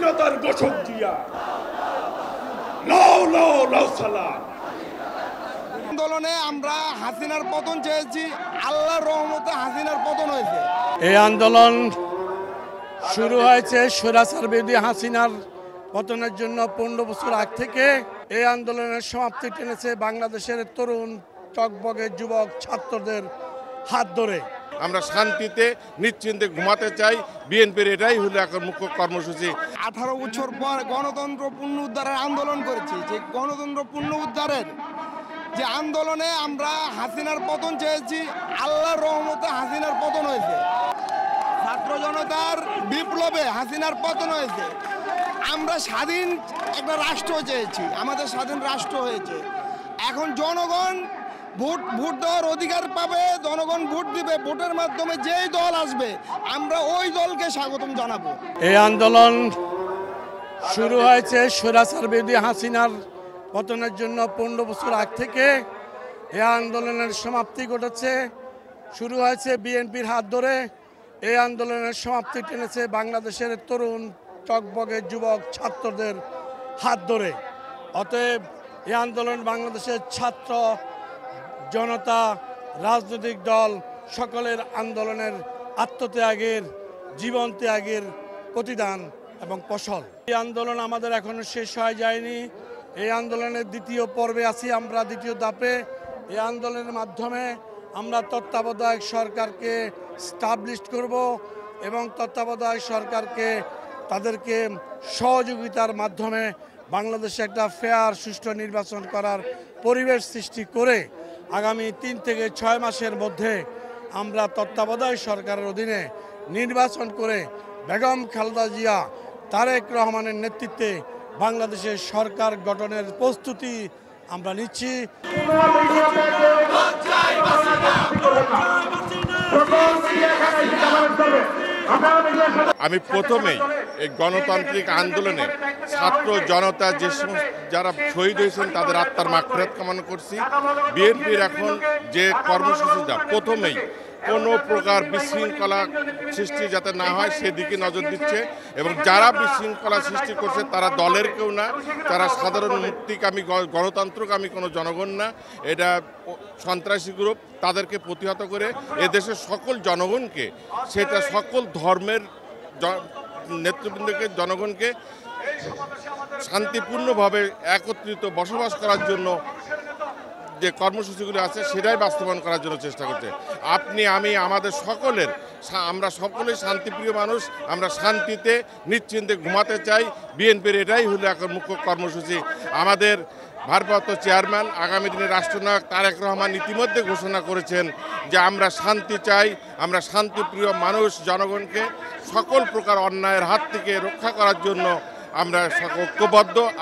স্বাধীনতার ঘোষক জিয়া, লাও লাও লাও সালাম। আন্দোলনে আমরা হাসিনার পতন চেয়েছি, আল্লাহর রহমতে হাসিনার পতন হয়েছে। এই আন্দোলন শুরু হয়েছে স্বৈরাচার বিরোধী হাসিনার পতনের জন্য 15 বছর আগ থেকে। এই আন্দোলনের সমাপ্তি টেনেছে বাংলাদেশের তরুণ টকবগে যুবক ছাত্রদের হাত ধরে। আমরা শান্তিতে নিশ্চিন্তে ঘুমাতে চাই, বিএনপির এটাই হলো এখন মুখ্য কর্মসূচি। 18 বছর পর গণতন্ত্র পুনরুদ্ধারের আন্দোলন করেছি। যে গণতন্ত্র পুনরুদ্ধারের যে আন্দোলনে আমরা হাসিনার পতন চেয়েছি, আল্লাহর রহমতে হাসিনার পতন হয়েছে। ছাত্র জনতার বিপ্লবে হাসিনার পতন হয়েছে। আমরা স্বাধীন একটা রাষ্ট্র চেয়েছি, আমাদের স্বাধীন রাষ্ট্র হয়েছে। এখন জনগণ ভোট দেওয়ার অধিকার পাবে, জনগণ ভোট দিবে। ভোটের মাধ্যমে যেই দল আসবে আমরা ওই দলকে স্বাগতম জানাবো। এই আন্দোলন শুরু হয়েছে স্বৈরাচার বিরোধী হাসিনার পতনের জন্য 15 বছর আগ থেকে। এই আন্দোলনের সমাপ্তি ঘটেছে, শুরু হয়েছে বিএনপির হাত ধরে। এই আন্দোলনের সমাপ্তি টেনেছে বাংলাদেশের তরুণ টকবগে যুবক ছাত্রদের হাত ধরে। অতএব এই আন্দোলন বাংলাদেশের ছাত্র জনতা, রাজনৈতিক দল সকলের আন্দোলনের আত্মত্যাগের, জীবন ত্যাগের প্রতিদান এবং ফসল। এই আন্দোলন আমাদের এখনো শেষ হয়ে যায়নি। এই আন্দোলনের দ্বিতীয় পর্বে আছি আমরা, দ্বিতীয় ধাপে। এই আন্দোলনের মাধ্যমে আমরা তত্ত্বাবধায়ক সরকারকে স্টাবলিশ করব এবং তত্ত্বাবধায়ক সরকারকে তাদেরকে সহযোগিতার মাধ্যমে বাংলাদেশে একটা ফেয়ার সুষ্ঠু নির্বাচন করার পরিবেশ সৃষ্টি করে আগামী 3 থেকে 6 মাসের মধ্যে আমরা তত্ত্বাবধায়ক সরকারের অধীনে নির্বাচন করে বেগম খালেদা জিয়া, তারেক রহমানের নেতৃত্বে বাংলাদেশের সরকার গঠনের প্রস্তুতি আমরা নিচ্ছি। আমি প্রথমেই এই গণতান্ত্রিক আন্দোলনে ছাত্র জনতা যে যারা শহীদ হয়েছেন তাদের আত্মার মাগফিরাত কামনা করছি। বিএনপির এখন যে কর্মসূচিটা, প্রথমেই কোনো প্রকার বিশৃঙ্খলা সৃষ্টি যাতে না হয় সেদিকে নজর দিচ্ছে এবং যারা বিশৃঙ্খলা সৃষ্টি করছে তারা দলের কেউ না, তারা সাধারণ মুক্তিকামী গণতন্ত্রকামী কোনো জনগণ না, এটা সন্ত্রাসী গ্রুপ। তাদেরকে প্রতিহত করে এদেশের সকল জনগণকে, সেটা সকল ধর্মের নেতৃবৃন্দকে, জনগণকে শান্তিপূর্ণভাবে একত্রিত বসবাস করার জন্য যে কর্মসূচিগুলো আছে সেটাই বাস্তবায়ন করার জন্য চেষ্টা করছে। আপনি, আমি, আমাদের সকলের, আমরা সকলেই শান্তিপ্রিয় মানুষ। আমরা শান্তিতে নিশ্চিন্তে ঘুমাতে চাই, বিএনপির এটাই হলো এখন মুখ্য কর্মসূচি। আমাদের ভারপ্রাপ্ত চেয়ারম্যান, আগামী দিনে রাষ্ট্রনায়ক তারেক রহমান ইতিমধ্যে ঘোষণা করেছেন যে আমরা শান্তি চাই, আমরা শান্তিপ্রিয় মানুষ। জনগণকে সকল প্রকার অন্যায়ের হাত থেকে রক্ষা করার জন্য আমরা ঐক্যবদ্ধ।